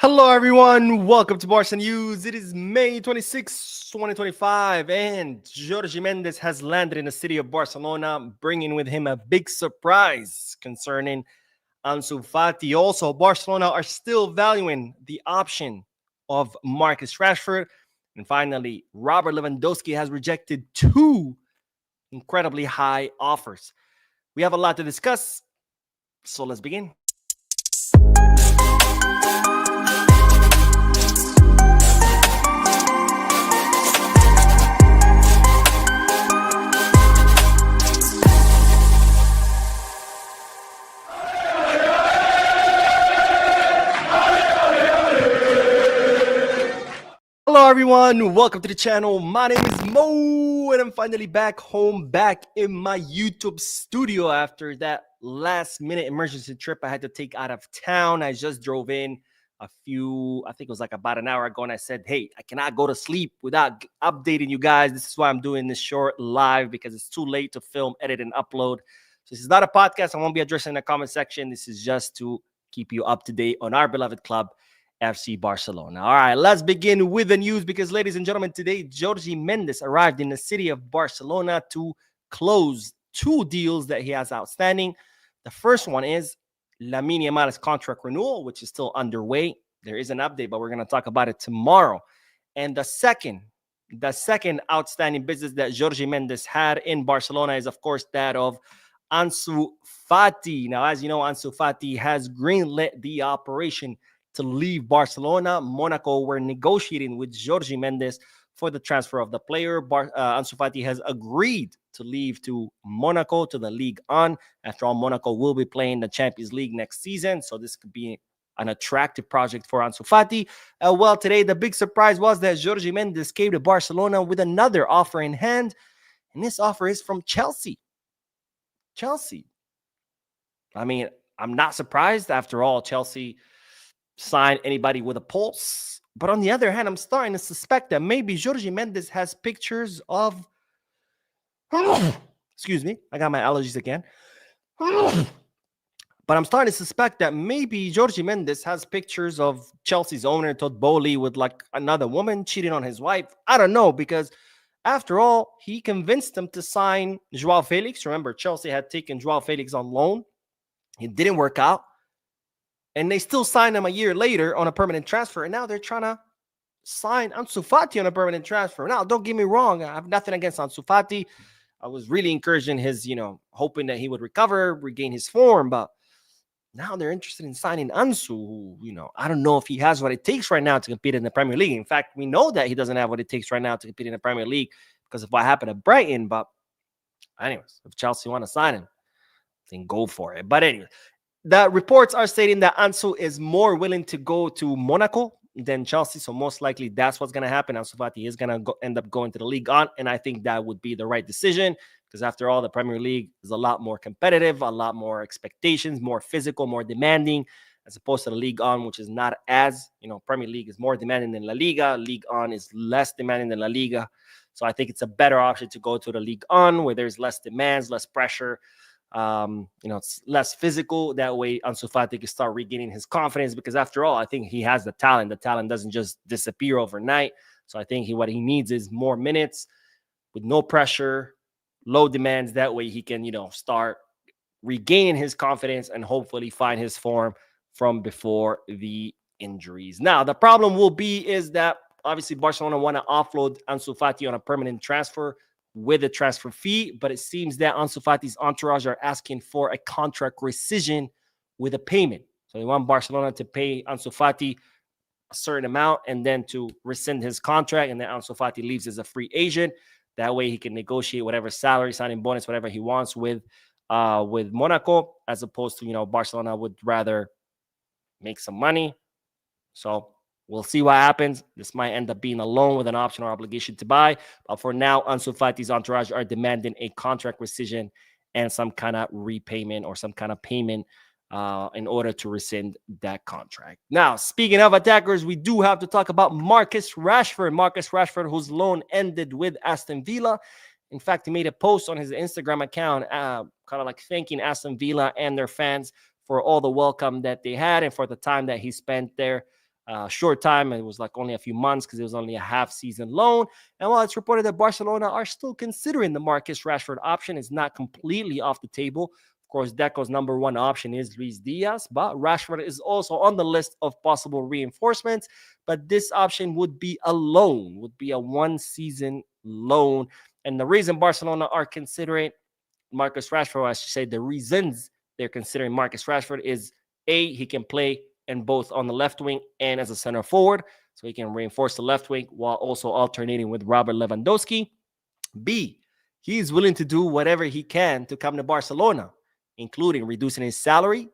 Hello, everyone. Welcome to Barca News. It is May 26, 2025, and Jorge Mendes has landed in the city of Barcelona, bringing with him a big surprise concerning Ansu Fati. Also, Barcelona are still valuing the option of Marcus Rashford. And finally, Robert Lewandowski has rejected two incredibly high offers. We have a lot to discuss, so let's begin. Hello, everyone. Welcome to the channel. My name is Mo, and I'm finally back home, back in my YouTube studio after that last-minute emergency trip I had to take out of town. I just drove in I think it was like about an hour ago, and I said, hey, I cannot go to sleep without updating you guys. This is why I'm doing this short live, because it's too late to film, edit, and upload. So this is not a podcast. I won't be addressing in the comment section. This is just to keep you up to date on our beloved club, FC Barcelona. All right, let's begin with the news because, ladies and gentlemen, today Jorge Mendes arrived in the city of Barcelona to close two deals that he has outstanding. The first one is Lamine Yamal's contract renewal, which is still underway. There is an update, but we're going to talk about it tomorrow. And the second outstanding business that Jorge Mendes had in Barcelona is, of course, that of Ansu Fati. Now, as you know, Ansu Fati has greenlit the operation to leave Barcelona. Monaco were negotiating with Jorge Mendes for the transfer of the player. Ansu Fati has agreed to leave to Monaco, to the Ligue 1. After all, Monaco will be playing the Champions League next season, so this could be an attractive project for Ansu Fati. Well, today the big surprise was that Jorge Mendes came to Barcelona with another offer in hand, and this offer is from Chelsea. I mean, I'm not surprised. After all, Chelsea sign anybody with a pulse. But on the other hand, I'm starting to suspect that maybe Jorge Mendes has pictures of excuse me, I got my allergies again. But I'm starting to suspect that maybe Jorge Mendes has pictures of Chelsea's owner, Todd Bowley, with like another woman cheating on his wife. I don't know, because after all, he convinced them to sign Joao Felix. Remember, Chelsea had taken Joao Felix on loan. It didn't work out. And they still signed him a year later on a permanent transfer. And now they're trying to sign Ansu Fati on a permanent transfer. Now, don't get me wrong. I have nothing against Ansu Fati. I was really encouraging his, hoping that he would recover, regain his form. But now they're interested in signing Ansu, who, I don't know if he has what it takes right now to compete in the Premier League. In fact, we know that he doesn't have what it takes right now to compete in the Premier League because of what happened at Brighton. But anyways, if Chelsea want to sign him, then go for it. But anyway, the reports are stating that Ansu is more willing to go to Monaco than Chelsea. So most likely that's what's going to happen. Ansu Fati is going to end up going to the Ligue 1. And I think that would be the right decision because after all, the Premier League is a lot more competitive, a lot more expectations, more physical, more demanding, as opposed to the Ligue 1, which is not as, Premier League is more demanding than La Liga. Ligue 1 is less demanding than La Liga. So I think it's a better option to go to the Ligue 1 where there's less demands, less pressure. It's less physical. That way, Ansu Fati can start regaining his confidence because after all, I think he has the talent. The talent doesn't just disappear overnight. So I think what he needs is more minutes with no pressure, low demands. That way he can, start regaining his confidence and hopefully find his form from before the injuries. Now, the problem is that obviously Barcelona want to offload Ansu Fati on a permanent transfer with a transfer fee, but it seems that Ansu Fati's entourage are asking for a contract rescission with a payment. So they want Barcelona to pay Ansu Fati a certain amount and then to rescind his contract, and then Ansu Fati leaves as a free agent. That way he can negotiate whatever salary, signing bonus, whatever he wants with Monaco, as opposed to, Barcelona would rather make some money. So we'll see what happens. This might end up being a loan with an option or obligation to buy. But for now, Ansu Fati's entourage are demanding a contract rescission and some kind of repayment or some kind of payment in order to rescind that contract. Now, speaking of attackers, we do have to talk about Marcus Rashford. Marcus Rashford, whose loan ended with Aston Villa. In fact, he made a post on his Instagram account kind of like thanking Aston Villa and their fans for all the welcome that they had and for the time that he spent there short time. It was like only a few months because it was only a half-season loan. And while it's reported that Barcelona are still considering the Marcus Rashford option, it's not completely off the table. Of course, Deco's number one option is Luis Diaz, but Rashford is also on the list of possible reinforcements. But this option would be a loan, would be a one-season loan. And the reason Barcelona are considering Marcus Rashford, I should say the reasons they're considering Marcus Rashford is A, he can play in both on the left wing and as a center forward, so he can reinforce the left wing while also alternating with Robert Lewandowski. B, he's willing to do whatever he can to come to Barcelona, including reducing his salary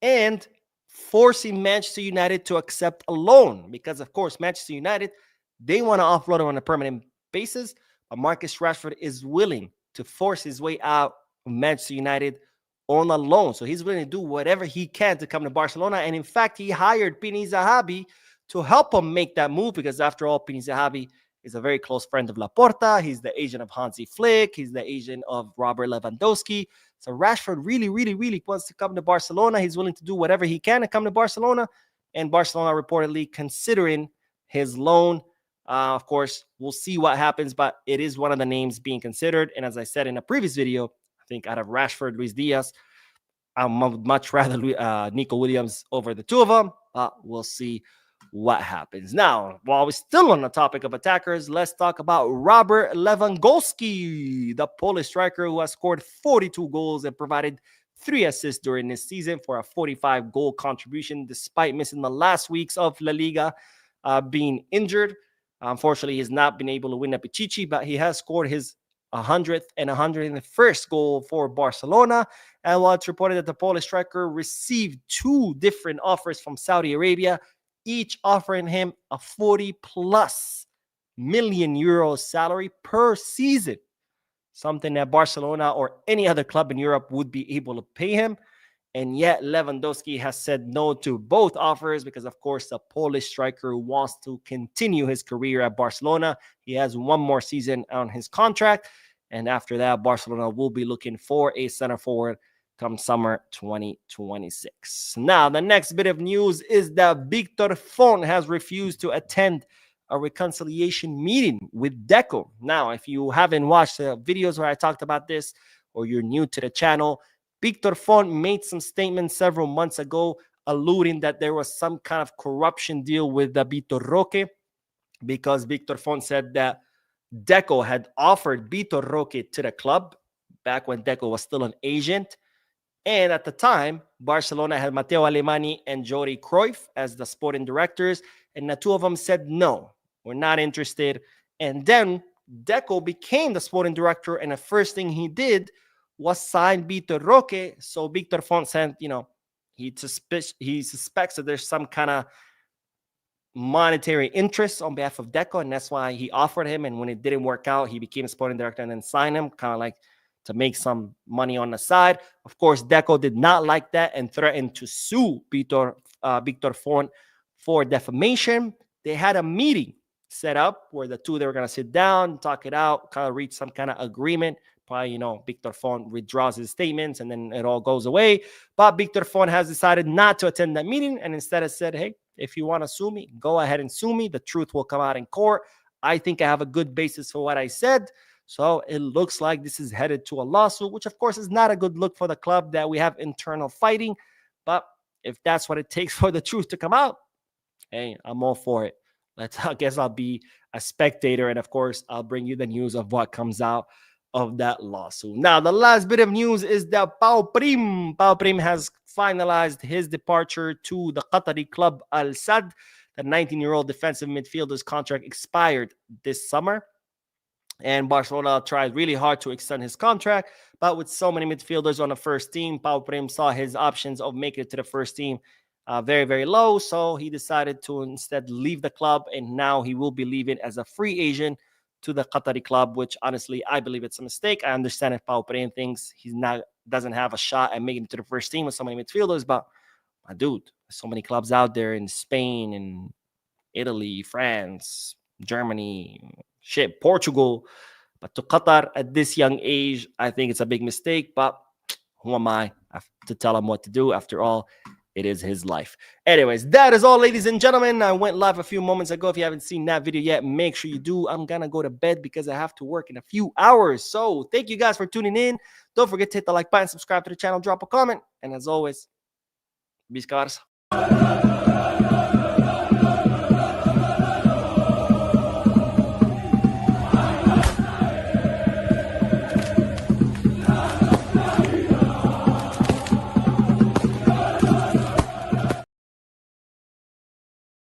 and forcing Manchester United to accept a loan because, of course, Manchester United, they want to offload him on a permanent basis, but Marcus Rashford is willing to force his way out of Manchester United on a loan. So he's willing to do whatever he can to come to Barcelona. And in fact, he hired Pini Zahavi to help him make that move because, after all, Pini Zahavi is a very close friend of Laporta. He's the agent of Hansi Flick. He's the agent of Robert Lewandowski. So Rashford really, really, really wants to come to Barcelona. He's willing to do whatever he can to come to Barcelona. And Barcelona reportedly considering his loan. Of course, we'll see what happens, but it is one of the names being considered. And as I said in a previous video, I think out of Rashford, Luis Diaz, I would much rather Nico Williams over the two of them. We'll see what happens. Now, while we're still on the topic of attackers, let's talk about Robert Lewandowski, the Polish striker who has scored 42 goals and provided 3 assists during this season for a 45-goal contribution, despite missing the last weeks of La Liga, being injured. Unfortunately, he's not been able to win a Pichichi, but he has scored his 100th and 101st goal for Barcelona. And while it's reported that the Polish striker received 2 different offers from Saudi Arabia, each offering him a 40+ million euro salary per season, something that Barcelona or any other club in Europe would be able to pay him. And yet Lewandowski has said no to both offers because, of course, the Polish striker wants to continue his career at Barcelona. He has one more season on his contract. And after that, Barcelona will be looking for a center forward come summer 2026. Now, the next bit of news is that Victor Font has refused to attend a reconciliation meeting with Deco. Now, if you haven't watched the videos where I talked about this, or you're new to the channel, Victor Font made some statements several months ago alluding that there was some kind of corruption deal with Vitor Roque, because Victor Font said that Deco had offered Vitor Roque to the club back when Deco was still an agent. And at the time, Barcelona had Matteo Alemany and Jordi Cruyff as the sporting directors. And the two of them said, no, we're not interested. And then Deco became the sporting director. And the first thing he did was sign Vitor Roque. So Victor Font said, he suspects that there's some kind of monetary interest on behalf of Deco. And that's why he offered him. And when it didn't work out, he became a sporting director and then signed him, kind of like to make some money on the side. Of course, Deco did not like that and threatened to sue Victor Font for defamation. They had a meeting set up where the two, they were going to sit down, talk it out, kind of reach some kind of agreement. Probably, Victor Font withdraws his statements and then it all goes away. But Victor Font has decided not to attend that meeting and instead has said, hey, if you want to sue me, go ahead and sue me. The truth will come out in court. I think I have a good basis for what I said. So it looks like this is headed to a lawsuit, which of course is not a good look for the club that we have internal fighting. But if that's what it takes for the truth to come out, hey, I'm all for it. I guess I'll be a spectator. And of course, I'll bring you the news of what comes out of that lawsuit. Now, the last bit of news is that Pau Prim has finalized his departure to the Qatari club Al Sadd. The 19-year-old defensive midfielder's contract expired this summer. And Barcelona tried really hard to extend his contract, but with so many midfielders on the first team, Pau Prim saw his options of making it to the first team very, very low. So he decided to instead leave the club, and now he will be leaving as a free agent to the Qatari club, which honestly, I believe it's a mistake. I understand if Pau Prim thinks doesn't have a shot at making it to the first team with so many midfielders, but my dude, there's so many clubs out there in Spain and Italy, France, Germany, Portugal. But to Qatar at this young age, I think it's a big mistake. But who am I to tell him what to do? After all, it is his life. Anyways, that is all, ladies and gentlemen. I went live a few moments ago. If you haven't seen that video yet, make sure you do. I'm going to go to bed because I have to work in a few hours. So thank you guys for tuning in. Don't forget to hit the like button, subscribe to the channel, drop a comment. And as always, bis Barça.